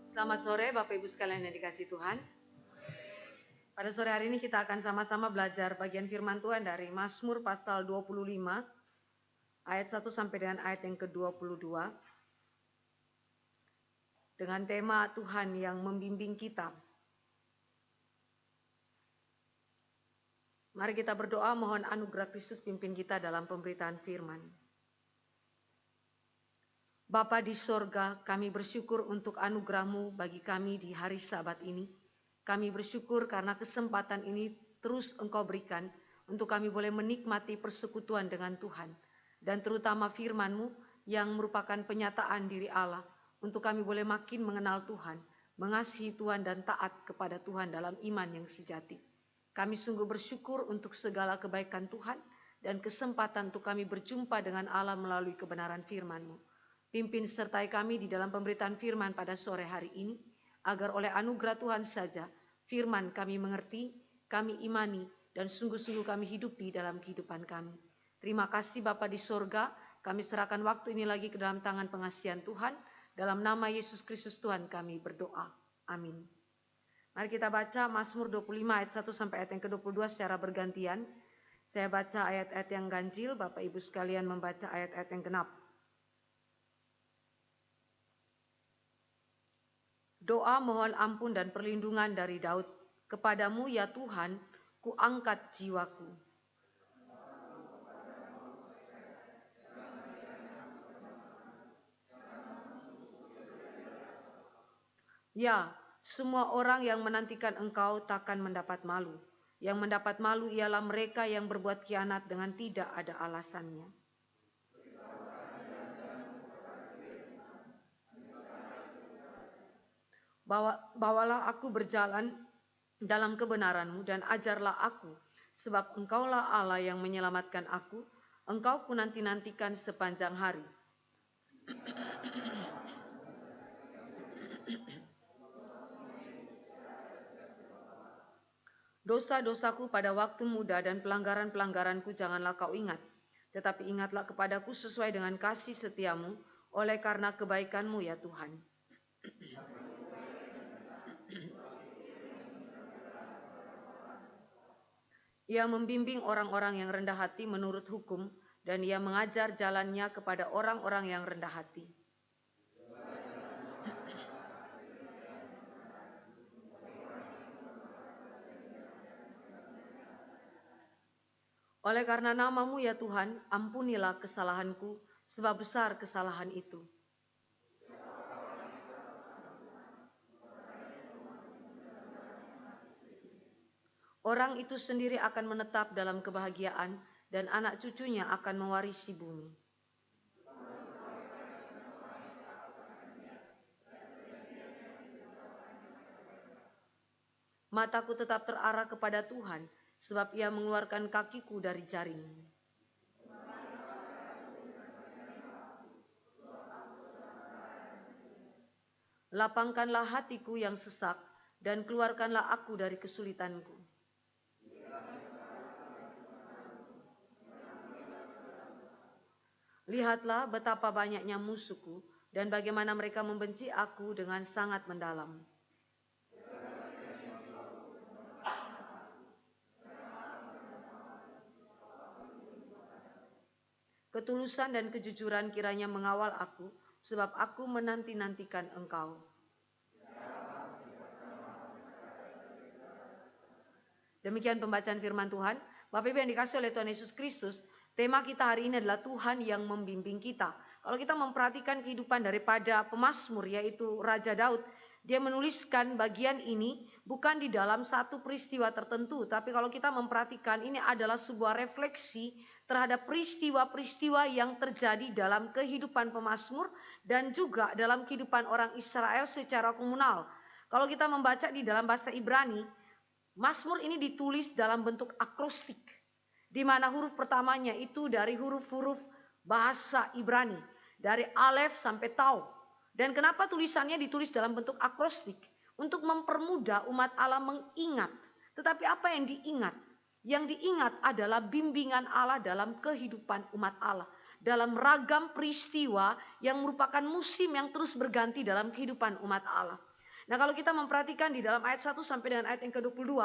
Selamat sore Bapak Ibu sekalian yang dikasihi Tuhan. Pada sore hari ini kita akan sama-sama belajar bagian firman Tuhan dari Mazmur pasal 25 ayat 1 sampai dengan ayat yang ke-22. Dengan tema Tuhan yang membimbing kita. Mari kita berdoa mohon anugerah Kristus pimpin kita dalam pemberitaan firman. Bapa di sorga, kami bersyukur untuk anugerah-Mu bagi kami di hari Sabat ini. Kami bersyukur karena kesempatan ini terus Engkau berikan untuk kami boleh menikmati persekutuan dengan Tuhan. Dan terutama firman-Mu yang merupakan penyataan diri Allah untuk kami boleh makin mengenal Tuhan, mengasihi Tuhan dan taat kepada Tuhan dalam iman yang sejati. Kami sungguh bersyukur untuk segala kebaikan Tuhan dan kesempatan untuk kami berjumpa dengan Allah melalui kebenaran firman-Mu. Pimpin sertai kami di dalam pemberitaan firman pada sore hari ini, agar oleh anugerah Tuhan saja, firman kami mengerti, kami imani, dan sungguh-sungguh kami hidupi dalam kehidupan kami. Terima kasih Bapa di sorga, kami serahkan waktu ini lagi ke dalam tangan pengasihan Tuhan, dalam nama Yesus Kristus Tuhan kami berdoa. Amin. Mari kita baca Mazmur 25 ayat 1 sampai ayat yang ke-22 secara bergantian. Saya baca ayat-ayat yang ganjil, Bapak Ibu sekalian membaca ayat-ayat yang genap. Doa mohon ampun dan perlindungan dari Daud. Kepadamu ya Tuhan, kuangkat jiwaku. Ya, semua orang yang menantikan Engkau takkan mendapat malu. Yang mendapat malu ialah mereka yang berbuat khianat dengan tidak ada alasannya. Bawalah aku berjalan dalam kebenaran-Mu dan ajarlah aku, sebab Engkaulah Allah yang menyelamatkan aku, Engkau ku nanti-nantikan sepanjang hari. Dosa-dosaku pada waktu muda dan pelanggaran-pelanggaranku janganlah kau ingat, tetapi ingatlah kepadaku sesuai dengan kasih setia-Mu, oleh karena kebaikan-Mu ya Tuhan. Ia membimbing orang-orang yang rendah hati menurut hukum, dan Ia mengajar jalannya kepada orang-orang yang rendah hati. Oleh karena nama-Mu ya Tuhan, ampunilah kesalahanku, sebab besar kesalahan itu. Orang itu sendiri akan menetap dalam kebahagiaan, dan anak cucunya akan mewarisi bumi. Mataku tetap terarah kepada Tuhan, sebab Ia mengeluarkan kakiku dari jaring. Lapangkanlah hatiku yang sesak, dan keluarkanlah aku dari kesulitanku. Lihatlah betapa banyaknya musuhku, dan bagaimana mereka membenci aku dengan sangat mendalam. Ketulusan dan kejujuran kiranya mengawal aku, sebab aku menanti-nantikan Engkau. Demikian pembacaan firman Tuhan. Bapak Ibu yang dikasihi oleh Tuhan Yesus Kristus, tema kita hari ini adalah Tuhan yang membimbing kita. Kalau kita memperhatikan kehidupan daripada pemazmur, yaitu Raja Daud, dia menuliskan bagian ini bukan di dalam satu peristiwa tertentu, tapi kalau kita memperhatikan ini adalah sebuah refleksi terhadap peristiwa-peristiwa yang terjadi dalam kehidupan pemazmur dan juga dalam kehidupan orang Israel secara komunal. Kalau kita membaca di dalam bahasa Ibrani, Mazmur ini ditulis dalam bentuk akrostik, di mana huruf pertamanya itu dari huruf-huruf bahasa Ibrani, dari Alef sampai Tau. Dan kenapa tulisannya ditulis dalam bentuk akrostik? Untuk mempermudah umat Allah mengingat. Tetapi apa yang diingat? Yang diingat adalah bimbingan Allah dalam kehidupan umat Allah. Dalam ragam peristiwa yang merupakan musim yang terus berganti dalam kehidupan umat Allah. Nah, kalau kita memperhatikan di dalam ayat 1 sampai dengan ayat yang ke-22,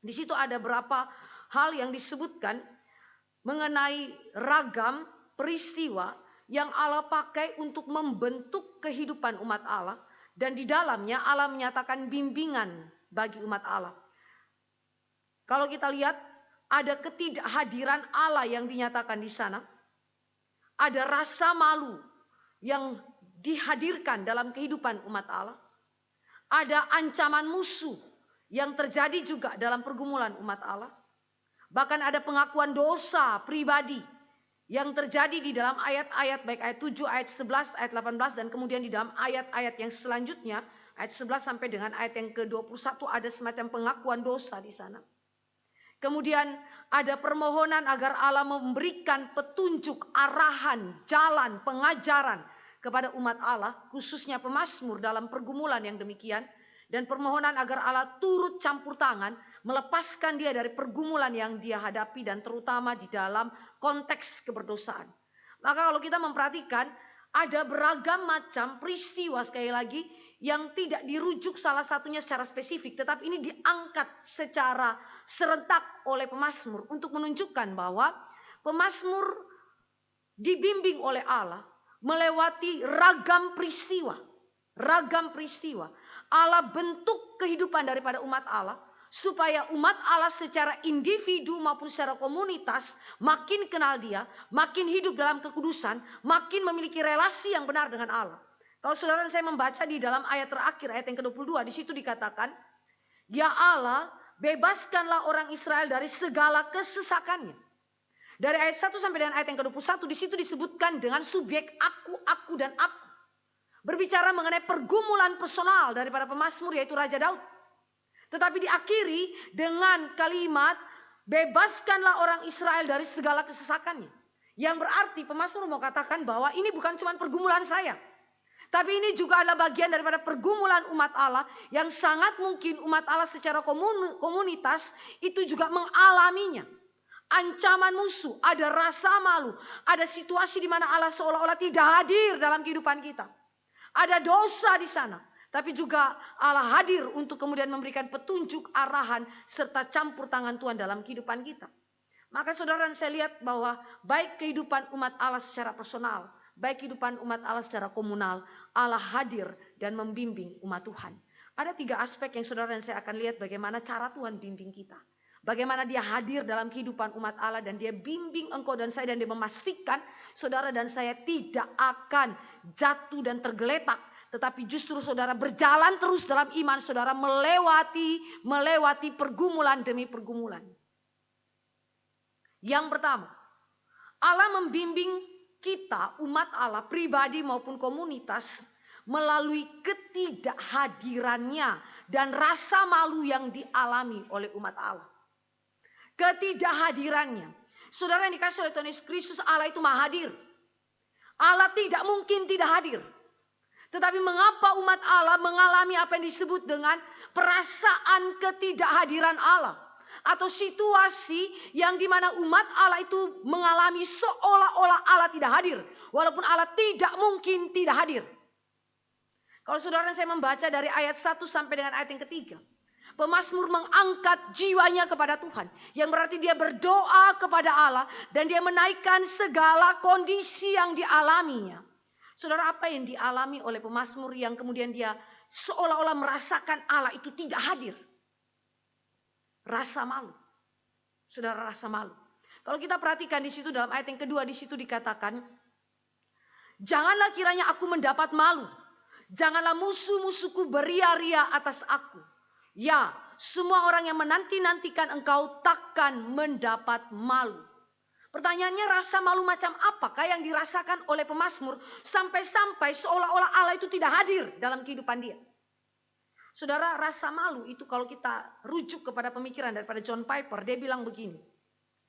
di situ ada berapa hal yang disebutkan mengenai ragam peristiwa yang Allah pakai untuk membentuk kehidupan umat Allah, dan di dalamnya Allah menyatakan bimbingan bagi umat Allah. Kalau kita lihat, ada ketidakhadiran Allah yang dinyatakan di sana. Ada rasa malu yang dihadirkan dalam kehidupan umat Allah. Ada ancaman musuh yang terjadi juga dalam pergumulan umat Allah. Bahkan ada pengakuan dosa pribadi yang terjadi di dalam ayat-ayat, baik ayat 7, ayat 11, ayat 18, dan kemudian di dalam ayat-ayat yang selanjutnya, ayat 11 sampai dengan ayat yang ke-21, ada semacam pengakuan dosa di sana. Kemudian ada permohonan agar Allah memberikan petunjuk, arahan, jalan, pengajaran kepada umat Allah, khususnya pemazmur dalam pergumulan yang demikian. Dan permohonan agar Allah turut campur tangan, melepaskan dia dari pergumulan yang dia hadapi, dan terutama di dalam konteks keberdosaan. Maka kalau kita memperhatikan, ada beragam macam peristiwa, sekali lagi, yang tidak dirujuk salah satunya secara spesifik, tetapi ini diangkat secara serentak oleh pemazmur untuk menunjukkan bahwa pemazmur dibimbing oleh Allah melewati ragam peristiwa. Ragam peristiwa. Allah bentuk kehidupan daripada umat Allah, supaya umat Allah secara individu maupun secara komunitas makin kenal dia, makin hidup dalam kekudusan, makin memiliki relasi yang benar dengan Allah. Kalau saudara saya membaca di dalam ayat terakhir, ayat yang ke-22, di situ dikatakan, ya Allah, bebaskanlah orang Israel dari segala kesesakannya. Dari ayat 1 sampai dengan ayat yang ke-21, di situ disebutkan dengan subjek aku, dan aku. Berbicara mengenai pergumulan personal daripada pemazmur, yaitu Raja Daud. Tetapi diakhiri dengan kalimat, bebaskanlah orang Israel dari segala kesesakannya. Yang berarti pemazmur mau katakan bahwa ini bukan cuma pergumulan saya, tapi ini juga adalah bagian daripada pergumulan umat Allah, yang sangat mungkin umat Allah secara komunitas itu juga mengalaminya. Ancaman musuh, ada rasa malu, ada situasi di mana Allah seolah-olah tidak hadir dalam kehidupan kita. Ada dosa di sana, tapi juga Allah hadir untuk kemudian memberikan petunjuk, arahan, serta campur tangan Tuhan dalam kehidupan kita. Maka saudara, saya lihat bahwa baik kehidupan umat Allah secara personal, baik kehidupan umat Allah secara komunal, Allah hadir dan membimbing umat Tuhan. Ada 3 aspek yang saudara dan saya akan lihat bagaimana cara Tuhan bimbing kita. Bagaimana dia hadir dalam kehidupan umat Allah, dan dia bimbing engkau dan saya, dan dia memastikan saudara dan saya tidak akan jatuh dan tergeletak. Tetapi justru saudara berjalan terus dalam iman, saudara melewati pergumulan demi pergumulan. Yang pertama, Allah membimbing kita, umat Allah, pribadi maupun komunitas, melalui ketidakhadirannya dan rasa malu yang dialami oleh umat Allah. Ketidakhadirannya. Saudara yang dikasih oleh Tuhan Yesus Kristus, Allah itu maha hadir. Allah tidak mungkin tidak hadir. Tetapi mengapa umat Allah mengalami apa yang disebut dengan perasaan ketidakhadiran Allah? Atau situasi yang dimana umat Allah itu mengalami seolah-olah Allah tidak hadir. Walaupun Allah tidak mungkin tidak hadir. Kalau saudara saya membaca dari ayat 1 sampai dengan ayat yang ketiga. Pemazmur mengangkat jiwanya kepada Tuhan. Yang berarti dia berdoa kepada Allah. Dan dia menaikkan segala kondisi yang dialaminya. Saudara, apa yang dialami oleh pemazmur yang kemudian dia seolah-olah merasakan Allah itu tidak hadir? Rasa malu. Saudara, rasa malu. Kalau kita perhatikan di situ dalam ayat yang kedua, di situ dikatakan, janganlah kiranya aku mendapat malu. Janganlah musuh-musuhku beria-ria atas aku. Ya, semua orang yang menanti-nantikan engkau takkan mendapat malu. Pertanyaannya, rasa malu macam apakah yang dirasakan oleh pemazmur sampai-sampai seolah-olah Allah itu tidak hadir dalam kehidupan dia? Saudara, rasa malu itu kalau kita rujuk kepada pemikiran daripada John Piper, dia bilang begini.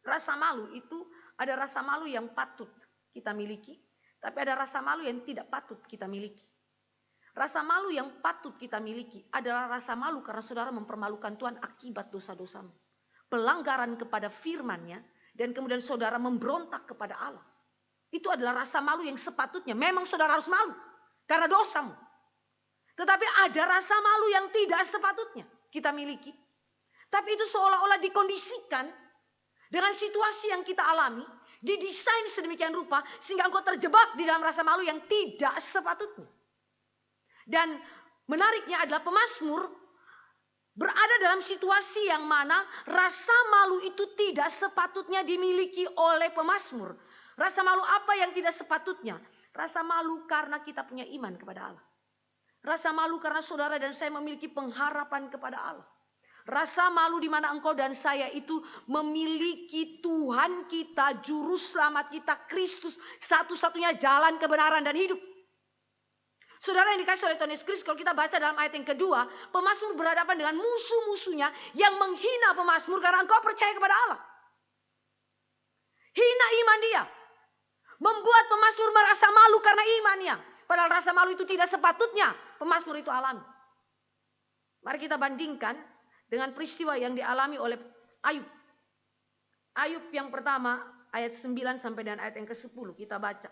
Rasa malu itu ada rasa malu yang patut kita miliki, tapi ada rasa malu yang tidak patut kita miliki. Rasa malu yang patut kita miliki adalah rasa malu karena saudara mempermalukan Tuhan akibat dosa-dosamu. Pelanggaran kepada firman-Nya, dan kemudian saudara memberontak kepada Allah. Itu adalah rasa malu yang sepatutnya memang saudara harus malu karena dosamu. Tetapi ada rasa malu yang tidak sepatutnya kita miliki. Tapi itu seolah-olah dikondisikan dengan situasi yang kita alami, didesain sedemikian rupa sehingga engkau terjebak di dalam rasa malu yang tidak sepatutnya. Dan menariknya adalah pemazmur berada dalam situasi yang mana rasa malu itu tidak sepatutnya dimiliki oleh pemazmur. Rasa malu apa yang tidak sepatutnya? Rasa malu karena kita punya iman kepada Allah. Rasa malu karena saudara dan saya memiliki pengharapan kepada Allah. Rasa malu di mana engkau dan saya itu memiliki Tuhan kita, juru selamat kita, Kristus, satu-satunya jalan kebenaran dan hidup. Saudara yang dikasih oleh Tuhan Yesus Kristus, kalau kita baca dalam ayat yang kedua, pemazmur berhadapan dengan musuh-musuhnya yang menghina pemazmur karena engkau percaya kepada Allah. Hina iman dia. Membuat pemazmur merasa malu karena imannya. Padahal rasa malu itu tidak sepatutnya pemazmur itu alami. Mari kita bandingkan dengan peristiwa yang dialami oleh Ayub. Ayub yang pertama ayat 9 sampai dengan ayat yang ke-10 kita baca.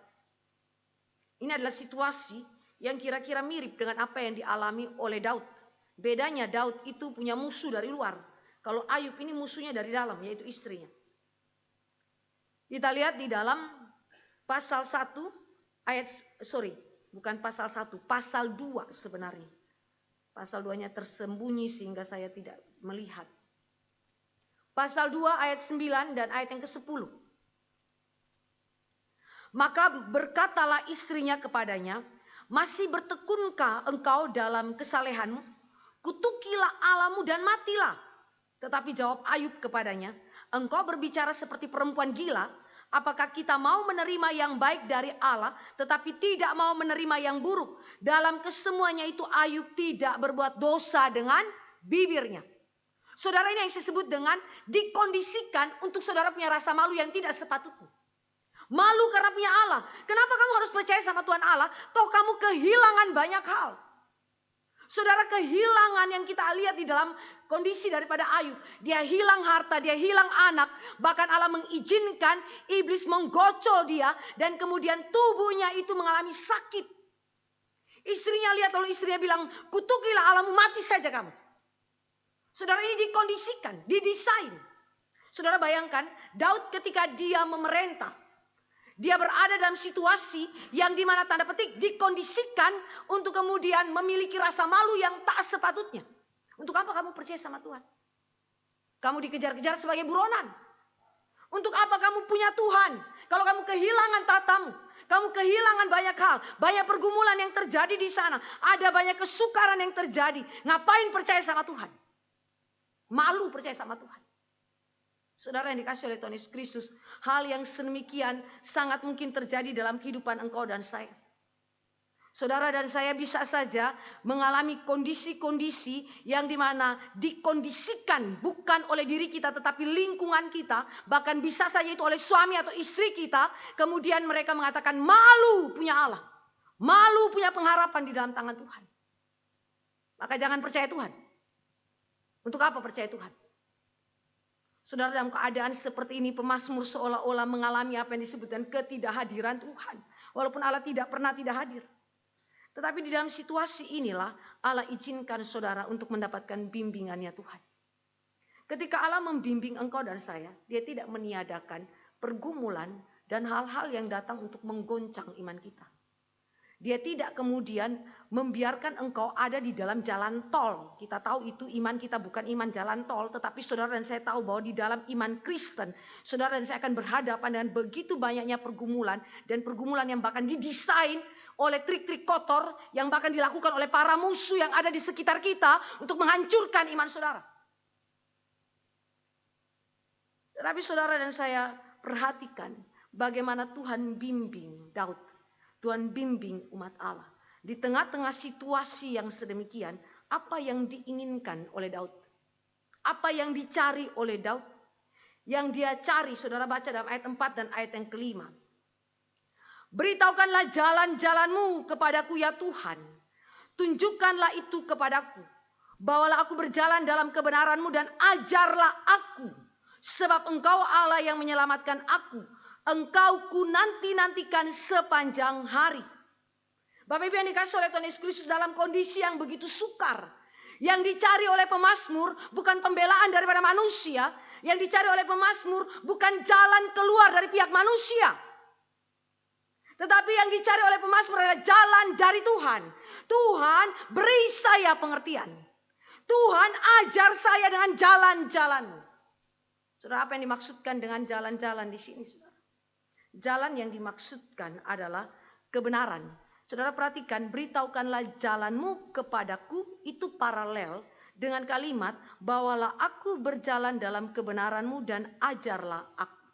Ini adalah situasi yang kira-kira mirip dengan apa yang dialami oleh Daud. Bedanya Daud itu punya musuh dari luar. Kalau Ayub ini musuhnya dari dalam, yaitu istrinya. Kita lihat di dalam pasal 1 pasal 2 sebenarnya. Pasal 2-nya tersembunyi sehingga saya tidak melihat. Pasal 2 ayat 9 dan ayat yang ke-10. Maka berkatalah istrinya kepadanya, masih bertekunkah engkau dalam kesalehanmu? Kutukilah Allahmu dan matilah. Tetapi jawab Ayub kepadanya, engkau berbicara seperti perempuan gila. Apakah kita mau menerima yang baik dari Allah, tetapi tidak mau menerima yang buruk? Dalam kesemuanya itu Ayub tidak berbuat dosa dengan bibirnya. Saudara, ini yang saya sebut dengan dikondisikan untuk saudara punya rasa malu yang tidak sepatutnya. Malu karena punya Allah. Kenapa kamu harus percaya sama Tuhan Allah? Toh kamu kehilangan banyak hal. Saudara, kehilangan yang kita lihat di dalam kondisi daripada Ayub. Dia hilang harta, dia hilang anak. Bahkan Allah mengizinkan iblis menggocol dia. Dan kemudian tubuhnya itu mengalami sakit. Istrinya lihat, lalu istrinya bilang, kutukilah Allahmu, mati saja kamu. Saudara, ini dikondisikan, didesain. Saudara bayangkan, Daud ketika dia memerintah. Dia berada dalam situasi yang dimana tanda petik dikondisikan untuk kemudian memiliki rasa malu yang tak sepatutnya. Untuk apa kamu percaya sama Tuhan? Kamu dikejar-kejar sebagai buronan. Untuk apa kamu punya Tuhan? Kalau kamu kehilangan tatamu, kamu kehilangan banyak hal, banyak pergumulan yang terjadi di sana, ada banyak kesukaran yang terjadi. Ngapain percaya sama Tuhan? Malu percaya sama Tuhan. Saudara yang dikasih oleh Tuhan Yesus Kristus, hal yang sedemikian sangat mungkin terjadi dalam kehidupan engkau dan saya. Saudara dan saya bisa saja mengalami kondisi-kondisi yang dimana dikondisikan bukan oleh diri kita tetapi lingkungan kita. Bahkan bisa saja itu oleh suami atau istri kita. Kemudian mereka mengatakan malu punya Allah. Malu punya pengharapan di dalam tangan Tuhan. Maka jangan percaya Tuhan. Untuk apa percaya Tuhan? Saudara, dalam keadaan seperti ini pemazmur seolah-olah mengalami apa yang disebutkan ketidakhadiran Tuhan. Walaupun Allah tidak pernah tidak hadir. Tetapi di dalam situasi inilah Allah izinkan saudara untuk mendapatkan bimbingannya Tuhan. Ketika Allah membimbing engkau dan saya, dia tidak meniadakan pergumulan dan hal-hal yang datang untuk menggoncang iman kita. Dia tidak kemudian membiarkan engkau ada di dalam jalan tol. Kita tahu itu iman kita bukan iman jalan tol. Tetapi saudara dan saya tahu bahwa di dalam iman Kristen, saudara dan saya akan berhadapan dengan begitu banyaknya pergumulan. Dan pergumulan yang bahkan didesain oleh trik-trik kotor. Yang bahkan dilakukan oleh para musuh yang ada di sekitar kita untuk menghancurkan iman saudara. Tetapi saudara dan saya perhatikan bagaimana Tuhan bimbing Daud. Tuhan bimbing umat Allah. Di tengah-tengah situasi yang sedemikian, apa yang diinginkan oleh Daud? Apa yang dicari oleh Daud? Yang dia cari, saudara baca dalam ayat 4 dan ayat yang kelima. Beritahukanlah jalan-jalanmu kepadaku ya Tuhan. Tunjukkanlah itu kepadaku. Bawalah aku berjalan dalam kebenaranmu dan ajarlah aku. Sebab engkau Allah yang menyelamatkan aku. Engkau ku nanti-nantikan sepanjang hari. Bapak Ibu yang dikasih oleh Tuhan Yesus Kristus dalam kondisi yang begitu sukar. Yang dicari oleh pemazmur bukan pembelaan daripada manusia. Yang dicari oleh pemazmur bukan jalan keluar dari pihak manusia. Tetapi yang dicari oleh pemazmur adalah jalan dari Tuhan. Tuhan, beri saya pengertian. Tuhan, ajar saya dengan jalan-jalan-Mu. Saudara, apa yang dimaksudkan dengan jalan-jalan di sini, saudara? Jalan yang dimaksudkan adalah kebenaran. Saudara perhatikan, beritahukanlah jalanmu kepadaku, itu paralel dengan kalimat, bawalah aku berjalan dalam kebenaranmu dan ajarlah aku.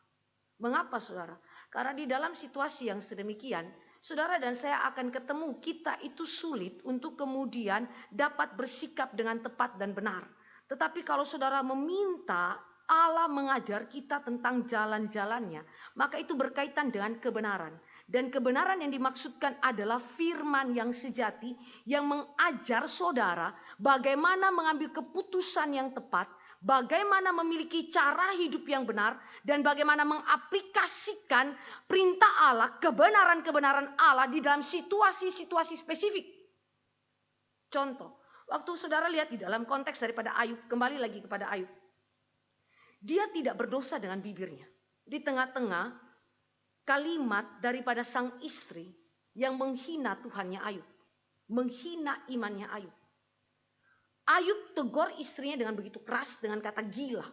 Mengapa, saudara? Karena di dalam situasi yang sedemikian, saudara dan saya akan ketemu kita itu sulit untuk kemudian dapat bersikap dengan tepat dan benar. Tetapi kalau saudara meminta Allah mengajar kita tentang jalan-jalannya, maka itu berkaitan dengan kebenaran. Dan kebenaran yang dimaksudkan adalah firman yang sejati yang mengajar saudara bagaimana mengambil keputusan yang tepat, bagaimana memiliki cara hidup yang benar, dan bagaimana mengaplikasikan perintah Allah, kebenaran-kebenaran Allah di dalam situasi-situasi spesifik. Contoh, waktu saudara lihat di dalam konteks daripada Ayub, kembali lagi kepada Ayub. Dia tidak berdosa dengan bibirnya. Di tengah-tengah kalimat daripada sang istri yang menghina Tuhannya Ayub. Menghina imannya Ayub. Ayub tegur istrinya dengan begitu keras dengan kata gila.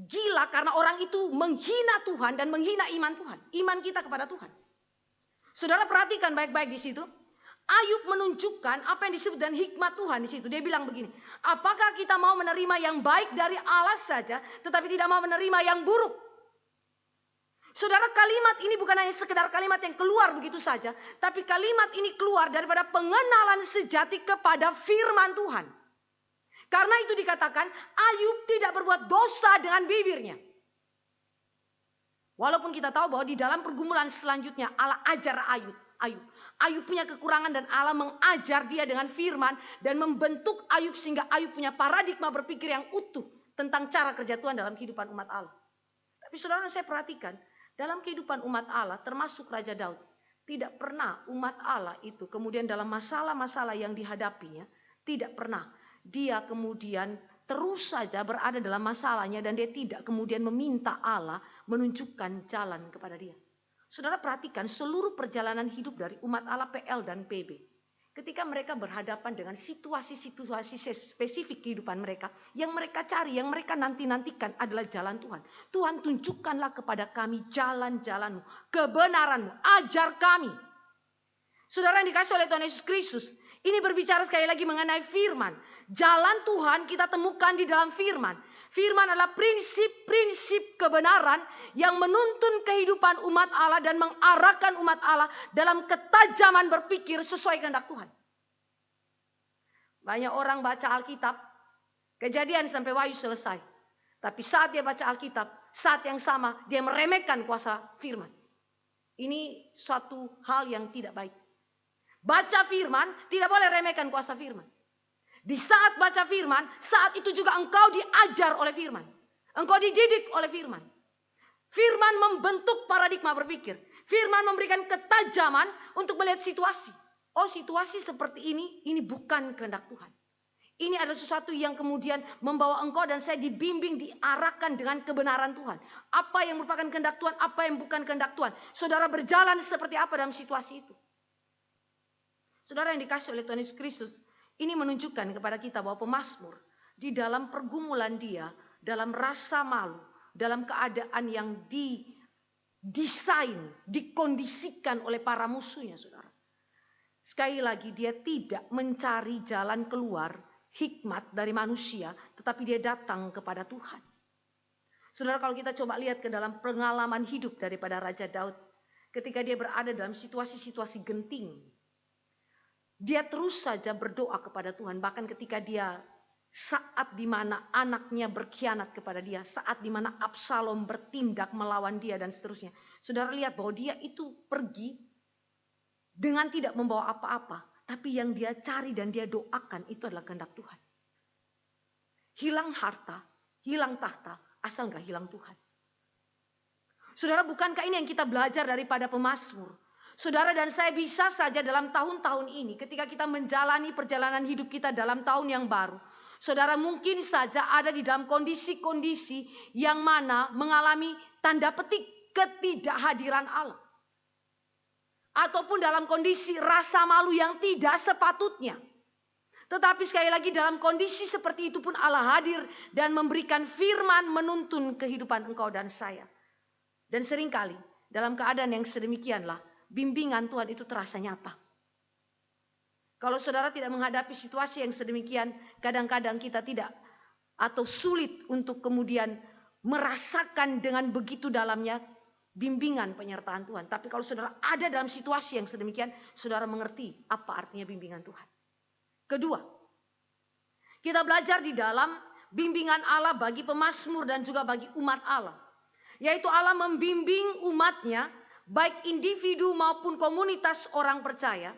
Gila karena orang itu menghina Tuhan dan menghina iman Tuhan. Iman kita kepada Tuhan. Saudara perhatikan baik-baik di situ. Ayub menunjukkan apa yang disebut dengan hikmat Tuhan di situ. Dia bilang begini, apakah kita mau menerima yang baik dari Allah saja, tetapi tidak mau menerima yang buruk? Saudara, kalimat ini bukan hanya sekedar kalimat yang keluar begitu saja, tapi kalimat ini keluar daripada pengenalan sejati kepada firman Tuhan. Karena itu dikatakan Ayub tidak berbuat dosa dengan bibirnya. Walaupun kita tahu bahwa di dalam pergumulan selanjutnya Allah ajar Ayub. Ayub punya kekurangan dan Allah mengajar dia dengan firman dan membentuk Ayub sehingga Ayub punya paradigma berpikir yang utuh tentang cara kerja Tuhan dalam kehidupan umat Allah. Tapi saudara, saya perhatikan dalam kehidupan umat Allah termasuk Raja Daud, tidak pernah umat Allah itu kemudian dalam masalah-masalah yang dihadapinya, tidak pernah dia kemudian terus saja berada dalam masalahnya dan dia tidak kemudian meminta Allah menunjukkan jalan kepada dia. Saudara perhatikan seluruh perjalanan hidup dari umat Allah PL dan PB. Ketika mereka berhadapan dengan situasi-situasi spesifik kehidupan mereka. Yang mereka cari, yang mereka nanti-nantikan adalah jalan Tuhan. Tuhan, tunjukkanlah kepada kami jalan-jalan-Mu, kebenaran-Mu, ajar kami. Saudara yang dikasih oleh Tuhan Yesus Kristus, ini berbicara sekali lagi mengenai firman. Jalan Tuhan kita temukan di dalam firman. Firman adalah prinsip-prinsip kebenaran yang menuntun kehidupan umat Allah dan mengarahkan umat Allah dalam ketajaman berpikir sesuai kehendak Tuhan. Banyak orang baca Alkitab, Kejadian sampai Wahyu selesai. Tapi saat dia baca Alkitab, saat yang sama dia meremehkan kuasa firman. Ini suatu hal yang tidak baik. Baca firman, tidak boleh remehkan kuasa firman. Di saat baca firman, saat itu juga engkau diajar oleh firman. Engkau dididik oleh firman. Firman membentuk paradigma berpikir. Firman memberikan ketajaman untuk melihat situasi. Oh, situasi seperti ini bukan kehendak Tuhan. Ini adalah sesuatu yang kemudian membawa engkau dan saya dibimbing, diarahkan dengan kebenaran Tuhan. Apa yang merupakan kehendak Tuhan, apa yang bukan kehendak Tuhan. Saudara berjalan seperti apa dalam situasi itu. Saudara yang dikasih oleh Tuhan Yesus Kristus, ini menunjukkan kepada kita bahwa pemazmur di dalam pergumulan dia, dalam rasa malu, dalam keadaan yang didesain, dikondisikan oleh para musuhnya, saudara. Sekali lagi dia tidak mencari jalan keluar, hikmat dari manusia, tetapi dia datang kepada Tuhan. Saudara, kalau kita coba lihat ke dalam pengalaman hidup daripada Raja Daud, ketika dia berada dalam situasi-situasi genting, dia terus saja berdoa kepada Tuhan. Bahkan ketika dia saat dimana anaknya berkhianat kepada dia. Saat dimana Absalom bertindak melawan dia dan seterusnya. Saudara lihat bahwa dia itu pergi dengan tidak membawa apa-apa. Tapi yang dia cari dan dia doakan itu adalah kehendak Tuhan. Hilang harta, hilang tahta, asal gak hilang Tuhan. Saudara, bukankah ini yang kita belajar daripada pemazmur? Saudara dan saya bisa saja dalam tahun-tahun ini ketika kita menjalani perjalanan hidup kita dalam tahun yang baru. Saudara mungkin saja ada di dalam kondisi-kondisi yang mana mengalami tanda petik ketidakhadiran Allah. Ataupun dalam kondisi rasa malu yang tidak sepatutnya. Tetapi sekali lagi dalam kondisi seperti itu pun Allah hadir dan memberikan firman menuntun kehidupan engkau dan saya. Dan seringkali dalam keadaan yang sedemikianlah bimbingan Tuhan itu terasa nyata. Kalau saudara tidak menghadapi situasi yang sedemikian, kadang-kadang kita tidak atau sulit untuk kemudian merasakan dengan begitu dalamnya bimbingan penyertaan Tuhan. Tapi kalau saudara ada dalam situasi yang sedemikian, saudara mengerti apa artinya bimbingan Tuhan. Kedua, kita belajar di dalam bimbingan Allah bagi pemazmur dan juga bagi umat Allah. Yaitu Allah membimbing umatnya, baik individu maupun komunitas orang percaya,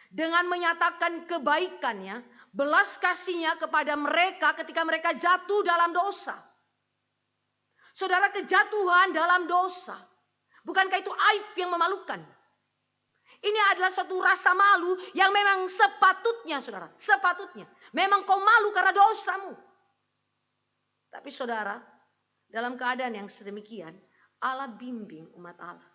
dengan menyatakan kebaikannya, belas kasihnya kepada mereka ketika mereka jatuh dalam dosa. Saudara, kejatuhan dalam dosa, bukankah itu aib yang memalukan? Ini adalah satu rasa malu yang memang sepatutnya, saudara, sepatutnya. Memang kau malu karena dosamu. Tapi saudara, dalam keadaan yang sedemikian, Allah bimbing umat Allah.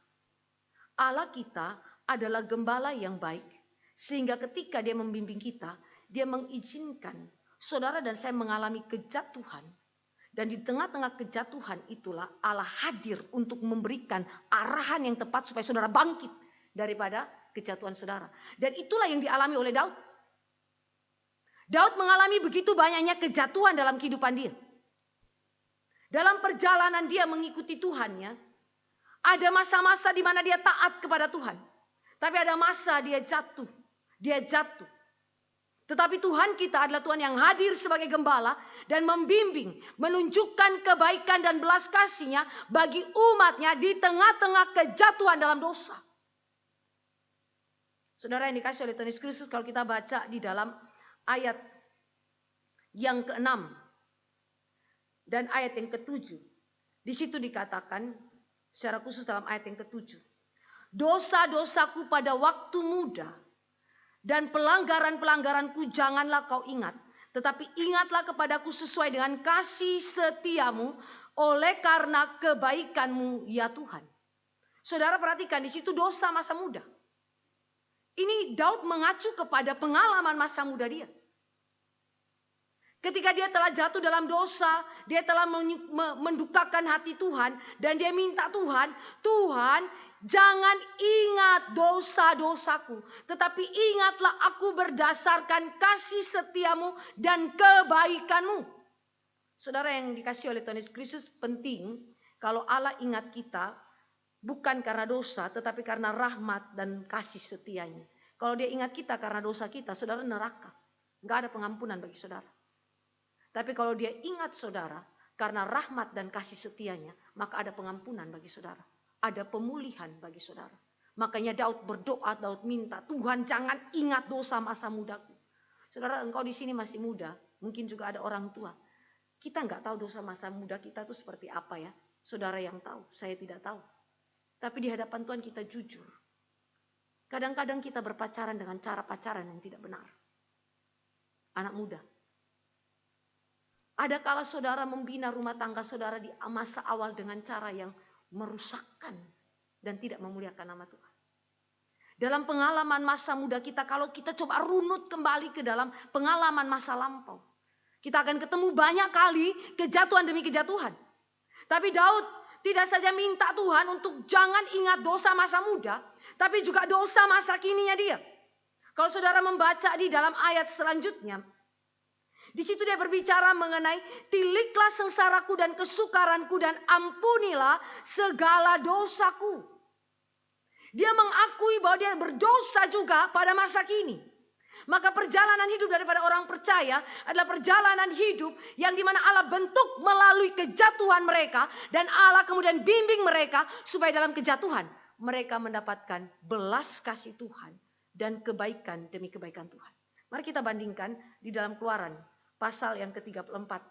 Allah kita adalah gembala yang baik. Sehingga ketika dia membimbing kita, dia mengizinkan saudara dan saya mengalami kejatuhan. Dan di tengah-tengah kejatuhan itulah Allah hadir untuk memberikan arahan yang tepat supaya saudara bangkit daripada kejatuhan saudara. Dan itulah yang dialami oleh Daud. Daud mengalami begitu banyaknya kejatuhan dalam kehidupan dia. Dalam perjalanan dia mengikuti Tuhannya, ada masa-masa di mana dia taat kepada Tuhan. Tapi ada masa dia jatuh. Dia jatuh. Tetapi Tuhan kita adalah Tuhan yang hadir sebagai gembala dan membimbing, menunjukkan kebaikan dan belas kasihnya bagi umatnya di tengah-tengah kejatuhan dalam dosa. Saudara yang dikasih oleh Tuhan Yesus Kristus, kalau kita baca di dalam ayat yang ke-6 dan ayat yang ke-7. Di situ dikatakan secara khusus dalam ayat yang ke-7. Dosa-dosaku pada waktu muda dan pelanggaran-pelanggaranku janganlah kau ingat. Tetapi ingatlah kepadaku sesuai dengan kasih setiamu oleh karena kebaikanmu ya Tuhan. Saudara perhatikan di situ dosa masa muda. Ini Daud mengacu kepada pengalaman masa muda dia. Ketika dia telah jatuh dalam dosa, dia telah mendukakan hati Tuhan dan dia minta Tuhan, Tuhan jangan ingat dosa-dosaku, tetapi ingatlah aku berdasarkan kasih setiamu dan kebaikanmu. Saudara yang dikasih oleh Tuhan Yesus Kristus, penting kalau Allah ingat kita bukan karena dosa, tetapi karena rahmat dan kasih setianya. Kalau dia ingat kita karena dosa kita, saudara neraka. Enggak ada pengampunan bagi saudara. Tapi kalau dia ingat saudara karena rahmat dan kasih setianya, maka ada pengampunan bagi saudara. Ada pemulihan bagi saudara. Makanya Daud berdoa, Daud minta, Tuhan jangan ingat dosa masa mudaku. Saudara, engkau di sini masih muda, mungkin juga ada orang tua. Kita nggak tahu dosa masa muda kita itu seperti apa ya. Saudara yang tahu, saya tidak tahu. Tapi di hadapan Tuhan kita jujur. Kadang-kadang kita berpacaran dengan cara pacaran yang tidak benar. Anak muda. Ada kala saudara membina rumah tangga saudara di masa awal dengan cara yang merusakkan dan tidak memuliakan nama Tuhan. Dalam pengalaman masa muda kita, kalau kita coba runut kembali ke dalam pengalaman masa lampau, kita akan ketemu banyak kali kejatuhan demi kejatuhan. Tapi Daud tidak saja minta Tuhan untuk jangan ingat dosa masa muda, tapi juga dosa masa kininya dia. Kalau saudara membaca di dalam ayat selanjutnya, di situ dia berbicara mengenai tiliklah sengsaraku dan kesukaranku dan ampunilah segala dosaku. Dia mengakui bahwa dia berdosa juga pada masa kini. Maka perjalanan hidup daripada orang percaya adalah perjalanan hidup yang dimana Allah bentuk melalui kejatuhan mereka. Dan Allah kemudian bimbing mereka supaya dalam kejatuhan mereka mendapatkan belas kasih Tuhan dan kebaikan demi kebaikan Tuhan. Mari kita bandingkan di dalam Keluaran pasal yang ke-34.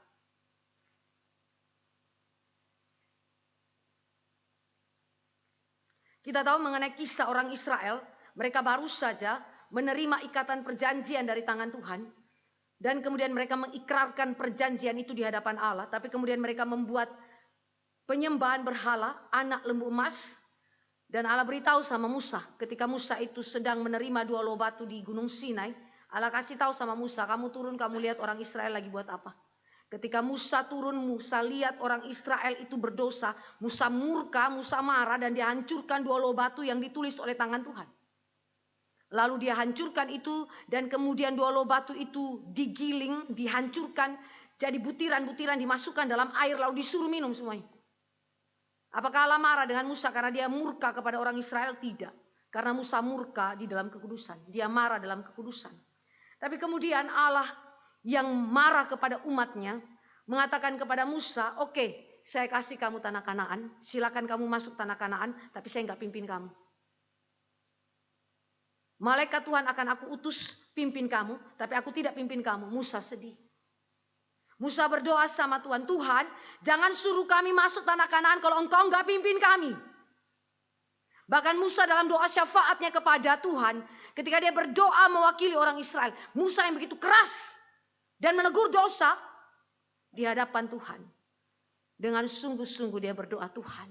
Kita tahu mengenai kisah orang Israel, mereka baru saja menerima ikatan perjanjian dari tangan Tuhan. Dan kemudian mereka mengikrarkan perjanjian itu di hadapan Allah. Tapi kemudian mereka membuat penyembahan berhala, anak lembu emas. Dan Allah beritahu sama Musa, ketika Musa itu sedang menerima 2 loh batu di Gunung Sinai. Allah kasih tahu sama Musa, kamu turun, kamu lihat orang Israel lagi buat apa. Ketika Musa turun, Musa lihat orang Israel itu berdosa. Musa murka, Musa marah, dan dia hancurkan 2 loh batu yang ditulis oleh tangan Tuhan. Lalu dia hancurkan itu, dan kemudian 2 loh batu itu digiling, dihancurkan, jadi butiran-butiran dimasukkan dalam air, lalu disuruh minum semuanya. Apakah Allah marah dengan Musa karena dia murka kepada orang Israel? Tidak. Karena Musa murka di dalam kekudusan. Dia marah dalam kekudusan. Tapi kemudian Allah yang marah kepada umatnya mengatakan kepada Musa, oke, saya kasih kamu tanah Kanaan, silakan kamu masuk tanah Kanaan, tapi saya nggak pimpin kamu. Malaikat Tuhan akan aku utus pimpin kamu, tapi aku tidak pimpin kamu. Musa sedih. Musa berdoa sama Tuhan, Tuhan jangan suruh kami masuk tanah Kanaan kalau engkau nggak pimpin kami. Bahkan Musa dalam doa syafaatnya kepada Tuhan, ketika dia berdoa mewakili orang Israel, Musa yang begitu keras dan menegur dosa di hadapan Tuhan. Dengan sungguh-sungguh dia berdoa, Tuhan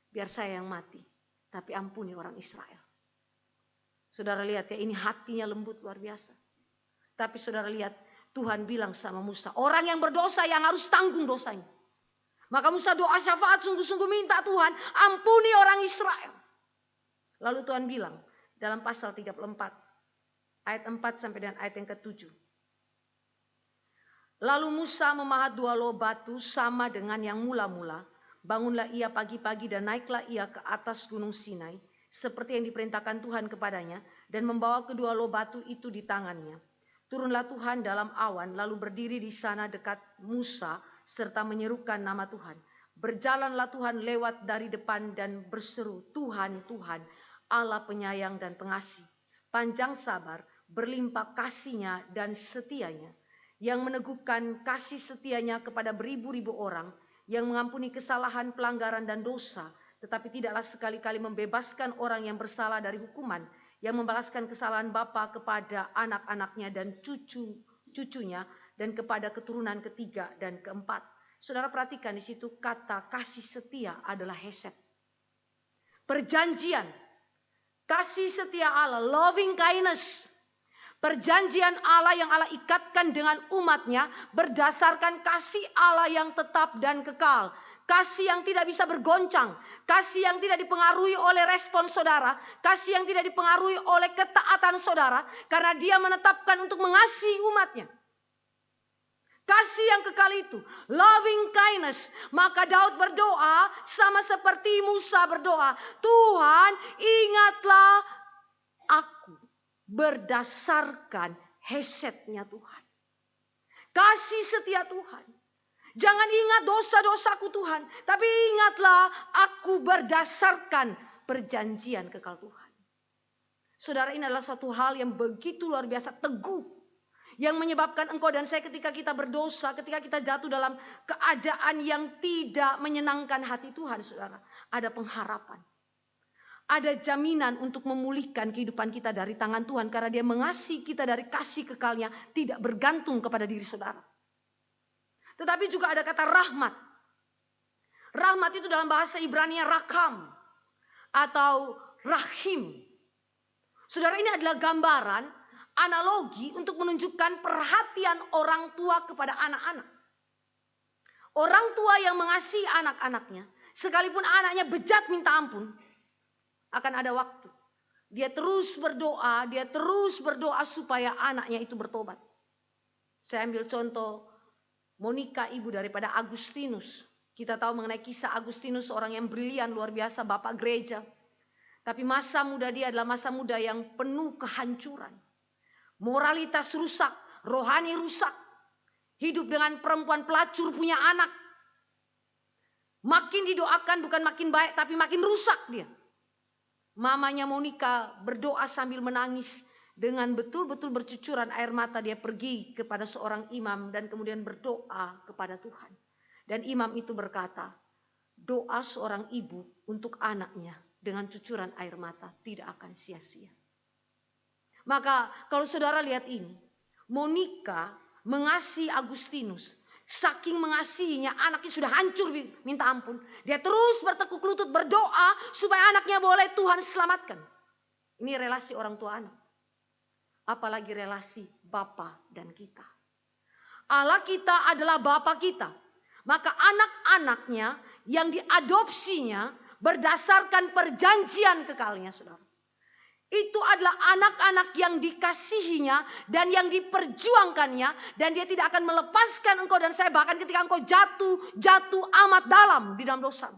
biar saya yang mati, tapi ampuni orang Israel. Saudara lihat ya, ini hatinya lembut luar biasa. Tapi saudara lihat, Tuhan bilang sama Musa, orang yang berdosa yang harus tanggung dosanya. Maka Musa doa syafaat sungguh-sungguh minta Tuhan, ampuni orang Israel. Lalu Tuhan bilang dalam pasal 34, ayat 4 sampai dengan ayat yang ke-7. Lalu Musa memahat 2 loh batu sama dengan yang mula-mula. Bangunlah ia pagi-pagi dan naiklah ia ke atas gunung Sinai, seperti yang diperintahkan Tuhan kepadanya, dan membawa kedua loh batu itu di tangannya. Turunlah Tuhan dalam awan, lalu berdiri di sana dekat Musa, serta menyerukan nama Tuhan. Berjalanlah Tuhan lewat dari depan dan berseru, Tuhan, Tuhan, Allah penyayang dan pengasih, panjang sabar, berlimpah kasih-Nya dan setianya, yang meneguhkan kasih setianya kepada beribu-ribu orang, yang mengampuni kesalahan, pelanggaran dan dosa, tetapi tidaklah sekali-kali membebaskan orang yang bersalah dari hukuman, yang membalaskan kesalahan bapa kepada anak-anaknya dan cucu-cucunya, dan kepada keturunan ketiga dan keempat. Saudara perhatikan di situ kata kasih setia adalah hesed. Perjanjian, kasih setia Allah, loving kindness. Perjanjian Allah yang Allah ikatkan dengan umatnya berdasarkan kasih Allah yang tetap dan kekal. Kasih yang tidak bisa bergoncang. Kasih yang tidak dipengaruhi oleh respon saudara. Kasih yang tidak dipengaruhi oleh ketaatan saudara. Karena dia menetapkan untuk mengasihi umatnya. Kasih yang kekal itu. Loving kindness. Maka Daud berdoa sama seperti Musa berdoa. Tuhan ingatlah aku berdasarkan hesetnya Tuhan. Kasih setia Tuhan. Jangan ingat dosa-dosaku Tuhan. Tapi ingatlah aku berdasarkan perjanjian kekal Tuhan. Saudara, ini adalah satu hal yang begitu luar biasa teguh. Yang menyebabkan engkau dan saya ketika kita berdosa, ketika kita jatuh dalam keadaan yang tidak menyenangkan hati Tuhan, saudara. Ada pengharapan. Ada jaminan untuk memulihkan kehidupan kita dari tangan Tuhan. Karena dia mengasihi kita dari kasih kekalnya, tidak bergantung kepada diri saudara. Tetapi juga ada kata rahmat. Rahmat itu dalam bahasa Ibrani rakam atau rahim. Saudara, ini adalah gambaran, analogi untuk menunjukkan perhatian orang tua kepada anak-anak. Orang tua yang mengasihi anak-anaknya, sekalipun anaknya bejat minta ampun, akan ada waktu. Dia terus berdoa supaya anaknya itu bertobat. Saya ambil contoh Monica, ibu daripada Agustinus. Kita tahu mengenai kisah Agustinus, seorang yang brilian, luar biasa, bapak gereja. Tapi masa muda dia adalah masa muda yang penuh kehancuran. Moralitas rusak, rohani rusak. Hidup dengan perempuan pelacur, punya anak. Makin didoakan bukan makin baik, tapi makin rusak dia. Mamanya Monica berdoa sambil menangis. Dengan betul-betul bercucuran air mata dia pergi kepada seorang imam dan kemudian berdoa kepada Tuhan. Dan imam itu berkata, doa seorang ibu untuk anaknya dengan cucuran air mata tidak akan sia-sia. Maka kalau saudara lihat ini, Monica mengasihi Agustinus. Saking mengasihinya, anaknya sudah hancur minta ampun. Dia terus bertekuk lutut berdoa supaya anaknya boleh Tuhan selamatkan. Ini relasi orang tua anak. Apalagi relasi Bapa dan kita. Allah kita adalah Bapa kita. Maka anak-anaknya yang diadopsinya berdasarkan perjanjian kekalnya, saudara. Itu adalah anak-anak yang dikasihinya dan yang diperjuangkannya. Dan dia tidak akan melepaskan engkau dan saya bahkan ketika engkau jatuh amat dalam di dalam dosa.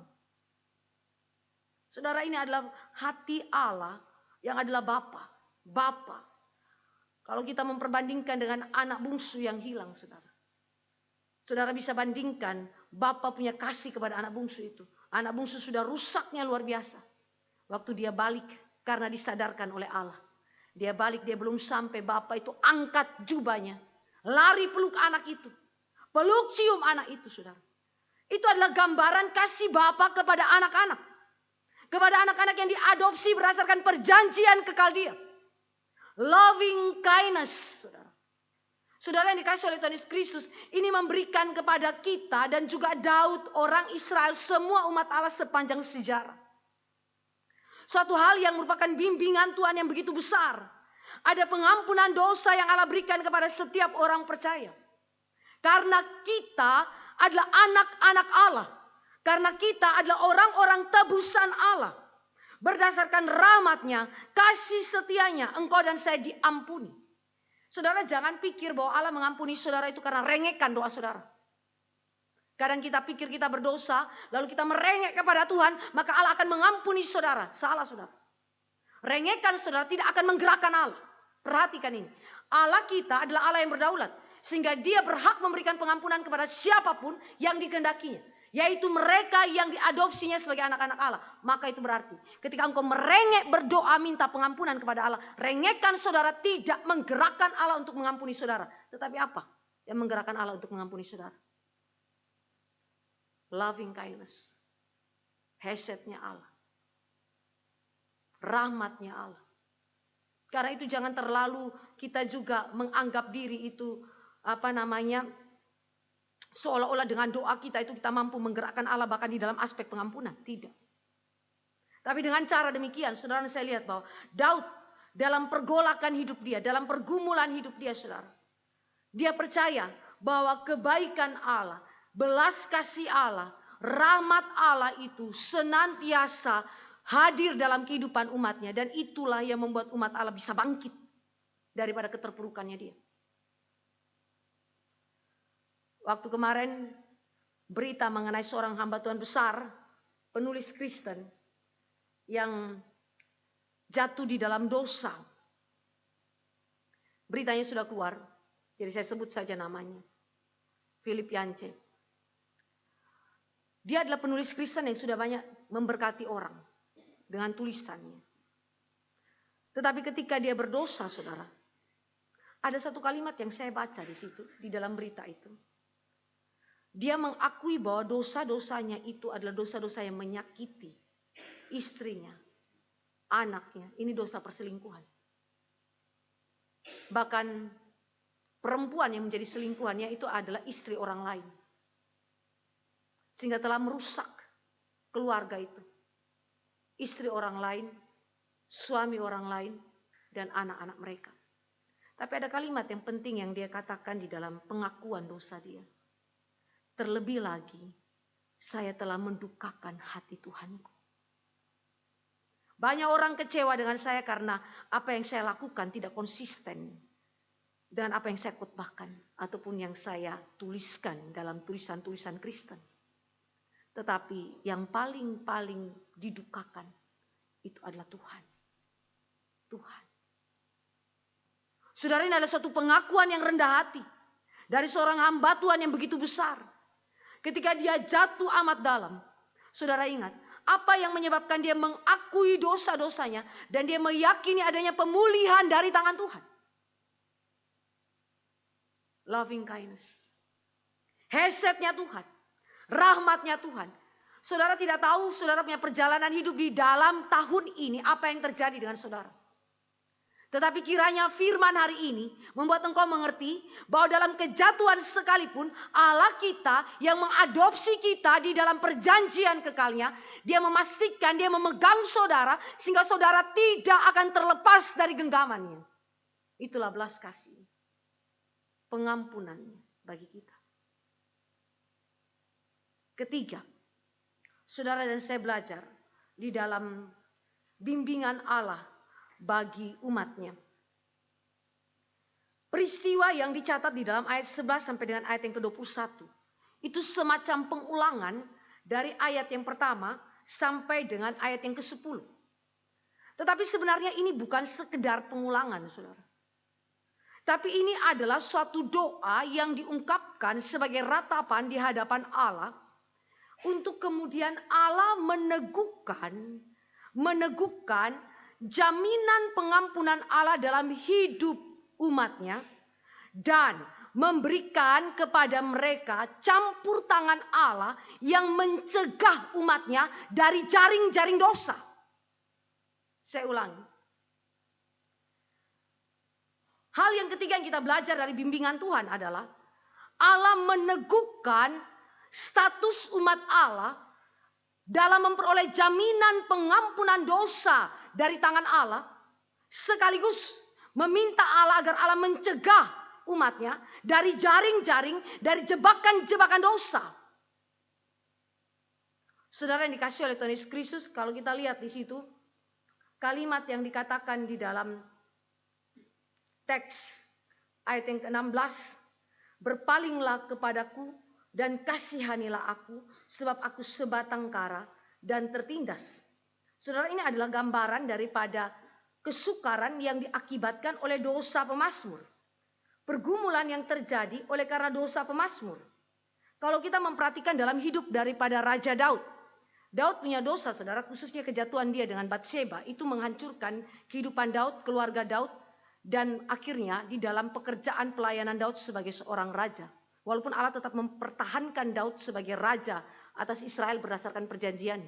Saudara, ini adalah hati Allah yang adalah Bapa. Kalau kita memperbandingkan dengan anak bungsu yang hilang, saudara. Saudara bisa bandingkan Bapa punya kasih kepada anak bungsu itu. Anak bungsu sudah rusaknya luar biasa. Waktu dia balik karena disadarkan oleh Allah. Dia balik, dia belum sampai, Bapa itu angkat jubahnya. Lari peluk anak itu. Peluk cium anak itu, saudara. Itu adalah gambaran kasih Bapa kepada anak-anak. Kepada anak-anak yang diadopsi berdasarkan perjanjian kekal dia. Loving kindness, saudara. Saudara yang dikasih oleh Tuhan Yesus Kristus, ini memberikan kepada kita dan juga Daud, orang Israel, semua umat Allah sepanjang sejarah. Suatu hal yang merupakan bimbingan Tuhan yang begitu besar. Ada pengampunan dosa yang Allah berikan kepada setiap orang percaya. Karena kita adalah anak-anak Allah. Karena kita adalah orang-orang tebusan Allah. Berdasarkan rahmat-Nya, kasih setianya, engkau dan saya diampuni. Saudara, jangan pikir bahwa Allah mengampuni saudara itu karena rengekan doa saudara. Kadang kita pikir kita berdosa, lalu kita merengek kepada Tuhan, maka Allah akan mengampuni saudara. Salah, saudara. Rengekan saudara tidak akan menggerakkan Allah. Perhatikan ini. Allah kita adalah Allah yang berdaulat. Sehingga dia berhak memberikan pengampunan kepada siapapun yang dikehendakinya. Yaitu mereka yang diadopsinya sebagai anak-anak Allah. Maka itu berarti ketika engkau merengek berdoa minta pengampunan kepada Allah. Rengekan saudara tidak menggerakkan Allah untuk mengampuni saudara. Tetapi apa yang menggerakkan Allah untuk mengampuni saudara? Loving kindness. Hesetnya Allah. Rahmatnya Allah. Karena itu jangan terlalu kita juga menganggap diri itu seolah-olah dengan doa kita itu kita mampu menggerakkan Allah bahkan di dalam aspek pengampunan. Tidak. Tapi dengan cara demikian, saudara, saya lihat bahwa Daud dalam pergolakan hidup dia, dalam pergumulan hidup dia, saudara. Dia percaya bahwa kebaikan Allah, belas kasih Allah, rahmat Allah itu senantiasa hadir dalam kehidupan umatnya. Dan itulah yang membuat umat Allah bisa bangkit daripada keterpurukannya dia. Waktu kemarin berita mengenai seorang hamba Tuhan besar, penulis Kristen yang jatuh di dalam dosa. Beritanya sudah keluar, jadi saya sebut saja namanya. Philip Yancey. Dia adalah penulis Kristen yang sudah banyak memberkati orang dengan tulisannya. Tetapi ketika dia berdosa, saudara, ada satu kalimat yang saya baca di situ, di dalam berita itu. Dia mengakui bahwa dosa-dosanya itu adalah dosa-dosa yang menyakiti istrinya, anaknya. Ini dosa perselingkuhan. Bahkan perempuan yang menjadi selingkuhannya itu adalah istri orang lain. Sehingga telah merusak keluarga itu. Istri orang lain, suami orang lain, dan anak-anak mereka. Tapi ada kalimat yang penting yang dia katakan di dalam pengakuan dosa dia. Terlebih lagi, saya telah mendukakan hati Tuhanku. Banyak orang kecewa dengan saya karena apa yang saya lakukan tidak konsisten dengan apa yang saya khotbahkan ataupun yang saya tuliskan dalam tulisan-tulisan Kristen. Tetapi yang paling didukakan itu adalah Tuhan. Tuhan. Saudara, ini adalah suatu pengakuan yang rendah hati dari seorang hamba Tuhan yang begitu besar. Ketika dia jatuh amat dalam, saudara ingat, apa yang menyebabkan dia mengakui dosa-dosanya dan dia meyakini adanya pemulihan dari tangan Tuhan? Loving kindness. Hesetnya Tuhan, rahmatnya Tuhan, Saudara tidak tahu saudara punya perjalanan hidup di dalam tahun ini apa yang terjadi dengan saudara. Tetapi kiranya firman hari ini membuat engkau mengerti bahwa dalam kejatuhan sekalipun Allah kita yang mengadopsi kita di dalam perjanjian kekalnya, dia memastikan, dia memegang saudara sehingga saudara tidak akan terlepas dari genggamannya. Itulah belas kasih, pengampunannya bagi kita. Ketiga, saudara dan saya belajar di dalam bimbingan Allah bagi umatnya. Peristiwa yang dicatat di dalam ayat 11 sampai dengan ayat yang ke-21. Itu semacam pengulangan dari ayat yang pertama sampai dengan ayat yang ke-10. Tetapi sebenarnya ini bukan sekedar pengulangan, saudara. Tapi ini adalah suatu doa yang diungkapkan sebagai ratapan di hadapan Allah. Untuk kemudian Allah meneguhkan jaminan pengampunan Allah dalam hidup umatnya dan memberikan kepada mereka campur tangan Allah yang mencegah umatnya dari jaring-jaring dosa. Saya ulangi. Hal yang ketiga yang kita belajar dari bimbingan Tuhan adalah Allah meneguhkan status umat Allah dalam memperoleh jaminan pengampunan dosa dari tangan Allah, sekaligus meminta Allah agar Allah mencegah umatnya dari jaring-jaring, dari jebakan-jebakan dosa. Saudara yang dikasih oleh Tuhan Yesus Kristus, kalau kita lihat di situ, kalimat yang dikatakan di dalam teks ayat yang ke-16, berpalinglah kepadaku dan kasihanilah aku, sebab aku sebatang kara dan tertindas. Saudara, ini adalah gambaran daripada kesukaran yang diakibatkan oleh dosa pemazmur. Pergumulan yang terjadi oleh karena dosa pemazmur. Kalau kita memperhatikan dalam hidup daripada Raja Daud. Daud punya dosa, saudara, khususnya kejatuhan dia dengan Batseba. Itu menghancurkan kehidupan Daud, keluarga Daud. Dan akhirnya di dalam pekerjaan pelayanan Daud sebagai seorang raja. Walaupun Allah tetap mempertahankan Daud sebagai raja atas Israel berdasarkan perjanjian.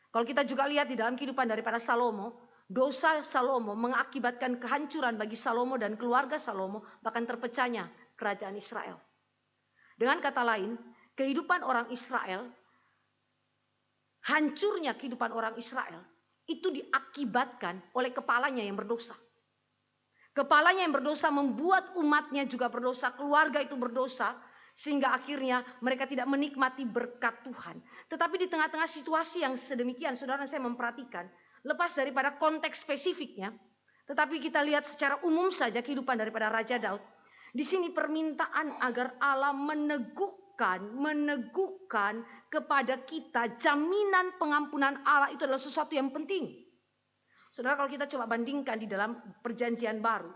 Kalau kita juga lihat di dalam kehidupan daripada Salomo, dosa Salomo mengakibatkan kehancuran bagi Salomo dan keluarga Salomo, bahkan terpecahnya kerajaan Israel. Dengan kata lain, kehidupan orang Israel, hancurnya kehidupan orang Israel, itu diakibatkan oleh kepalanya yang berdosa. Kepalanya yang berdosa membuat umatnya juga berdosa, keluarga itu berdosa, sehingga akhirnya mereka tidak menikmati berkat Tuhan. Tetapi di tengah-tengah situasi yang sedemikian, saudara, saya memperhatikan, lepas daripada konteks spesifiknya, tetapi kita lihat secara umum saja kehidupan daripada Raja Daud. Di sini permintaan agar Allah meneguhkan kepada kita jaminan pengampunan Allah itu adalah sesuatu yang penting. Saudara, kalau kita coba bandingkan di dalam perjanjian baru,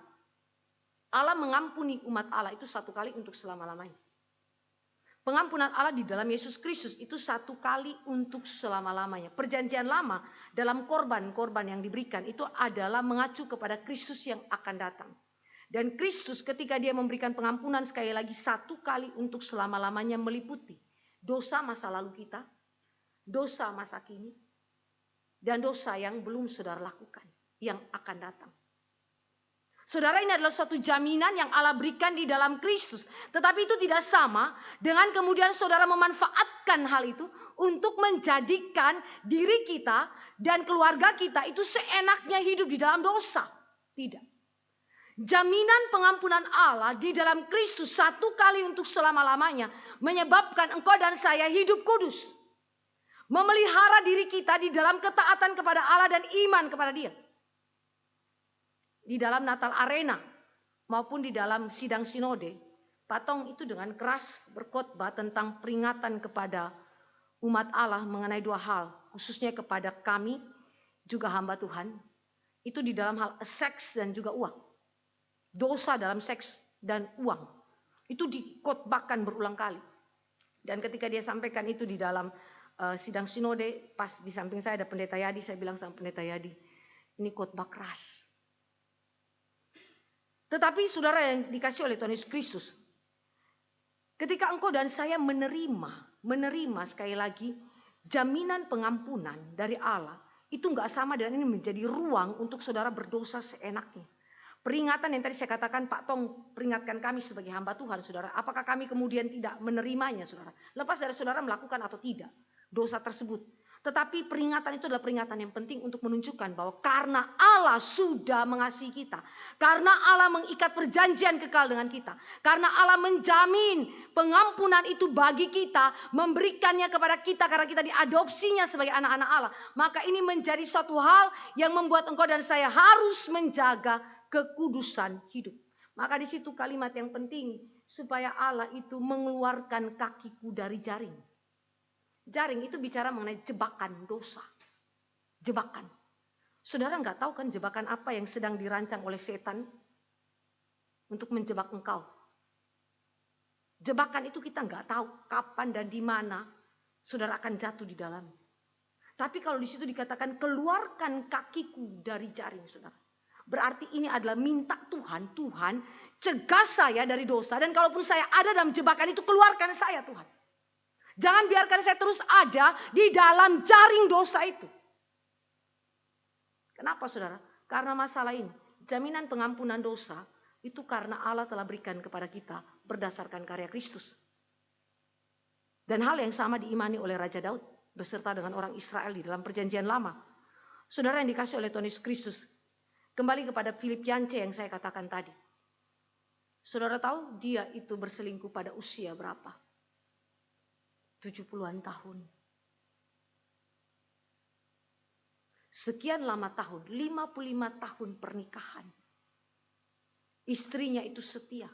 Allah mengampuni umat Allah itu satu kali untuk selama-lamanya. Pengampunan Allah di dalam Yesus Kristus itu satu kali untuk selama-lamanya. Perjanjian lama dalam korban-korban yang diberikan itu adalah mengacu kepada Kristus yang akan datang. Dan Kristus ketika dia memberikan pengampunan sekali lagi satu kali untuk selama-lamanya meliputi dosa masa lalu kita, dosa masa kini, dan dosa yang belum saudara lakukan, yang akan datang. Saudara, ini adalah suatu jaminan yang Allah berikan di dalam Kristus. Tetapi itu tidak sama dengan kemudian saudara memanfaatkan hal itu untuk menjadikan diri kita dan keluarga kita itu seenaknya hidup di dalam dosa. Tidak. Jaminan pengampunan Allah di dalam Kristus satu kali untuk selama-lamanya menyebabkan engkau dan saya hidup kudus. Memelihara diri kita di dalam ketaatan kepada Allah dan iman kepada Dia. Di dalam Natal Arena maupun di dalam sidang sinode, Pak Tong itu dengan keras berkhotbah tentang peringatan kepada umat Allah mengenai dua hal, khususnya kepada kami juga hamba Tuhan, itu di dalam hal seks dan juga uang. Dosa dalam seks dan uang itu dikhotbahkan berulang kali. Dan ketika dia sampaikan itu di dalam sidang sinode, pas di samping saya ada Pendeta Yadi, saya bilang sama Pendeta Yadi, ini khotbah keras. Tetapi saudara yang dikasih oleh Tuhan Yesus Kristus, ketika engkau dan saya menerima sekali lagi jaminan pengampunan dari Allah itu nggak sama dengan ini menjadi ruang untuk saudara berdosa seenaknya. Peringatan yang tadi saya katakan, Pak Tong peringatkan kami sebagai hamba Tuhan, saudara. Apakah kami kemudian tidak menerimanya, saudara? Lepas dari saudara melakukan atau tidak dosa tersebut. Tetapi peringatan itu adalah peringatan yang penting untuk menunjukkan bahwa karena Allah sudah mengasihi kita. Karena Allah mengikat perjanjian kekal dengan kita. Karena Allah menjamin pengampunan itu bagi kita. Memberikannya kepada kita karena kita diadopsinya sebagai anak-anak Allah. Maka ini menjadi suatu hal yang membuat engkau dan saya harus menjaga kekudusan hidup. Maka di situ kalimat yang penting. Supaya Allah itu mengeluarkan kakiku dari jaring. Jaring itu bicara mengenai jebakan dosa. Jebakan. Saudara nggak tahu kan jebakan apa yang sedang dirancang oleh setan untuk menjebak engkau. Jebakan itu kita nggak tahu kapan dan di mana saudara akan jatuh di dalam. Tapi kalau di situ dikatakan keluarkan kakiku dari jaring, saudara. Berarti ini adalah minta Tuhan, Tuhan cegah saya dari dosa. Dan kalaupun saya ada dalam jebakan itu, keluarkan saya Tuhan. Jangan biarkan saya terus ada di dalam jaring dosa itu. Kenapa saudara? Karena masalah ini. Jaminan pengampunan dosa itu karena Allah telah berikan kepada kita berdasarkan karya Kristus. Dan hal yang sama diimani oleh Raja Daud beserta dengan orang Israel di dalam perjanjian lama. Saudara yang dikasih oleh Tuhan Yesus Kristus. Kembali kepada Filipiance yang saya katakan tadi. Saudara tahu dia itu berselingkuh pada usia berapa? 70-an tahun. Sekian lama tahun, 55 tahun pernikahan. Istrinya itu setia.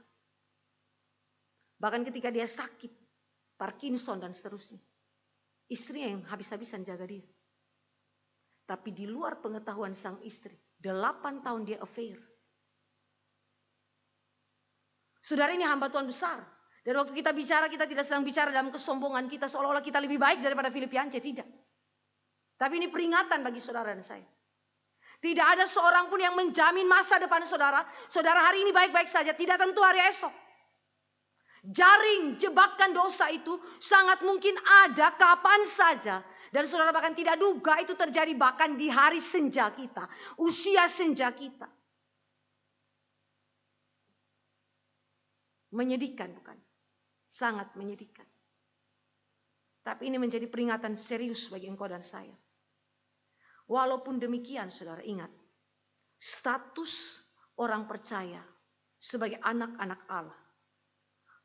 Bahkan ketika dia sakit, Parkinson dan seterusnya. Istrinya yang habis-habisan jaga dia. Tapi di luar pengetahuan sang istri, 8 tahun dia affair. Saudara ini hamba Tuhan besar. Dan waktu kita bicara, kita tidak sedang bicara dalam kesombongan kita seolah-olah kita lebih baik daripada Filipiance, tidak. Tapi ini peringatan bagi saudara dan saya. Tidak ada seorang pun yang menjamin masa depan saudara. Saudara hari ini baik-baik saja, tidak tentu hari esok. Jaring jebakan dosa itu sangat mungkin ada kapan saja. Dan saudara bahkan tidak duga itu terjadi bahkan di hari senja kita. Usia senja kita. Menyedihkan bukan? Sangat menyedihkan. Tapi ini menjadi peringatan serius bagi engkau dan saya. Walaupun demikian saudara ingat. Status orang percaya sebagai anak-anak Allah.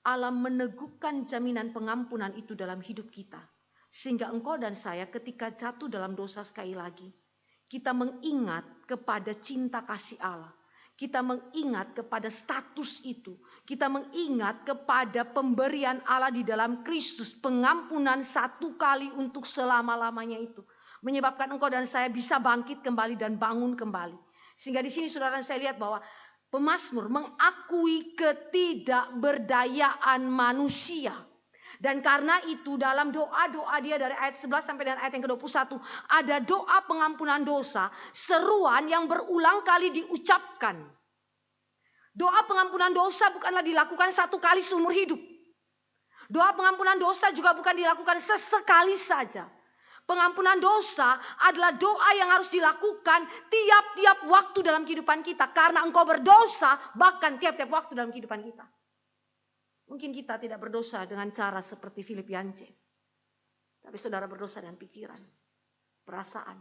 Allah meneguhkan jaminan pengampunan itu dalam hidup kita. Sehingga engkau dan saya ketika jatuh dalam dosa sekali lagi. Kita mengingat kepada cinta kasih Allah. Kita mengingat kepada status itu. Kita mengingat kepada pemberian Allah di dalam Kristus. Pengampunan satu kali untuk selama-lamanya itu. Menyebabkan engkau dan saya bisa bangkit kembali dan bangun kembali. Sehingga di sini saudara dan saya lihat bahwa pemazmur mengakui ketidakberdayaan manusia. Dan karena itu dalam doa-doa dia dari ayat 11 sampai dengan ayat yang ke-21. Ada doa pengampunan dosa. Seruan yang berulang kali diucapkan. Doa pengampunan dosa bukanlah dilakukan satu kali seumur hidup. Doa pengampunan dosa juga bukan dilakukan sesekali saja. Pengampunan dosa adalah doa yang harus dilakukan tiap-tiap waktu dalam kehidupan kita. Karena engkau berdosa bahkan tiap-tiap waktu dalam kehidupan kita. Mungkin kita tidak berdosa dengan cara seperti Filipiance. Tapi saudara berdosa dengan pikiran, perasaan,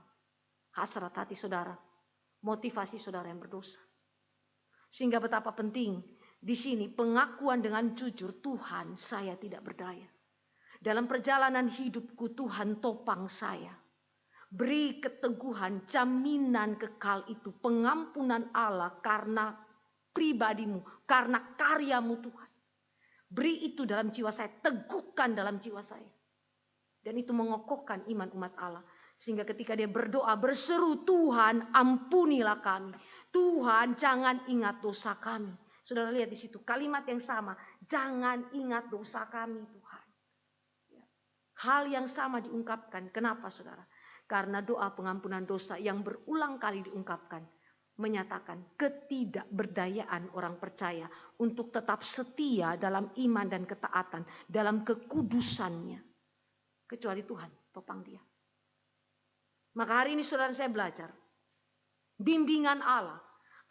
hasrat hati saudara, motivasi saudara yang berdosa. Sehingga betapa penting di sini pengakuan dengan jujur, Tuhan saya tidak berdaya. Dalam perjalanan hidupku Tuhan topang saya. Beri keteguhan, jaminan kekal itu, pengampunan Allah karena pribadimu, karena karyamu Tuhan. Beri itu dalam jiwa saya, teguhkan dalam jiwa saya. Dan itu mengokohkan iman umat Allah. Sehingga ketika dia berdoa, berseru, Tuhan ampunilah kami. Tuhan jangan ingat dosa kami. Saudara lihat di situ kalimat yang sama. Jangan ingat dosa kami Tuhan. Hal yang sama diungkapkan. Kenapa saudara? Karena doa pengampunan dosa yang berulang kali diungkapkan. Menyatakan ketidakberdayaan orang percaya untuk tetap setia dalam iman dan ketaatan, dalam kekudusannya. Kecuali Tuhan. topang dia. Maka hari ini saudara saya belajar, bimbingan Allah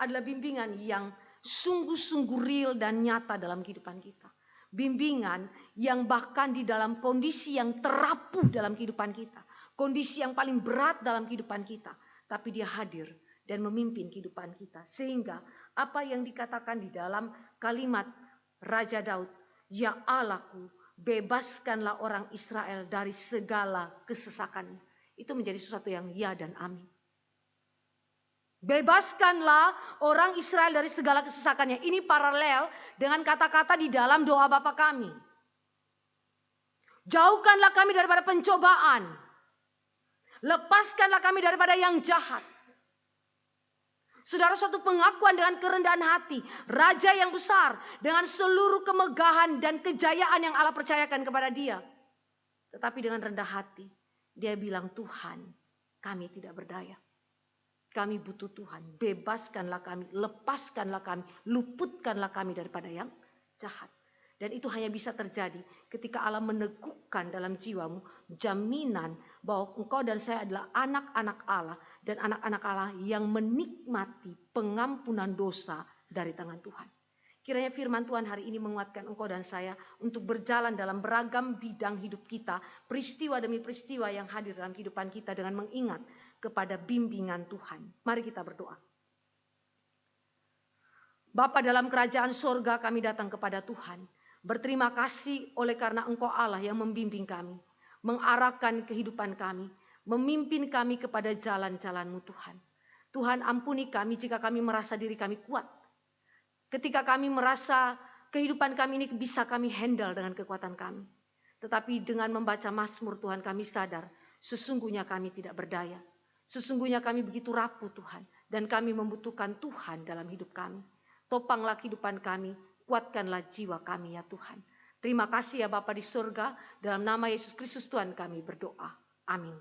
adalah bimbingan yang sungguh-sungguh real dan nyata dalam kehidupan kita. Bimbingan yang bahkan di dalam kondisi yang terapuh dalam kehidupan kita. Kondisi yang paling berat dalam kehidupan kita. Tapi dia hadir dan memimpin kehidupan kita. Sehingga apa yang dikatakan di dalam kalimat Raja Daud, ya Allahku, bebaskanlah orang Israel dari segala kesesakannya. Itu menjadi sesuatu yang ya dan amin. Bebaskanlah orang Israel dari segala kesesakannya. Ini paralel dengan kata-kata di dalam doa Bapa kami. Jauhkanlah kami daripada pencobaan. Lepaskanlah kami daripada yang jahat. Saudara, suatu pengakuan dengan kerendahan hati. Raja yang besar dengan seluruh kemegahan dan kejayaan yang Allah percayakan kepada dia. Tetapi dengan rendah hati, dia bilang, Tuhan, kami tidak berdaya. Kami butuh Tuhan, bebaskanlah kami, lepaskanlah kami, luputkanlah kami daripada yang jahat. Dan itu hanya bisa terjadi ketika Allah meneguhkan dalam jiwamu jaminan bahwa engkau dan saya adalah anak-anak Allah. Dan anak-anak Allah yang menikmati pengampunan dosa dari tangan Tuhan. Kiranya firman Tuhan hari ini menguatkan engkau dan saya untuk berjalan dalam beragam bidang hidup kita. Peristiwa demi peristiwa yang hadir dalam kehidupan kita dengan mengingat kepada bimbingan Tuhan. Mari kita berdoa. Bapa dalam kerajaan sorga, kami datang kepada Tuhan. Berterima kasih oleh karena Engkau Allah yang membimbing kami. Mengarahkan kehidupan kami. Memimpin kami kepada jalan-jalan-Mu Tuhan. Tuhan, ampuni kami jika kami merasa diri kami kuat. Ketika kami merasa kehidupan kami ini bisa kami handle dengan kekuatan kami. Tetapi dengan membaca Mazmur Tuhan, kami sadar sesungguhnya kami tidak berdaya. Sesungguhnya kami begitu rapuh Tuhan. Dan kami membutuhkan Tuhan dalam hidup kami. Topanglah kehidupan kami. Kuatkanlah jiwa kami ya Tuhan. Terima kasih ya Bapa di surga. Dalam nama Yesus Kristus Tuhan kami berdoa. Amin.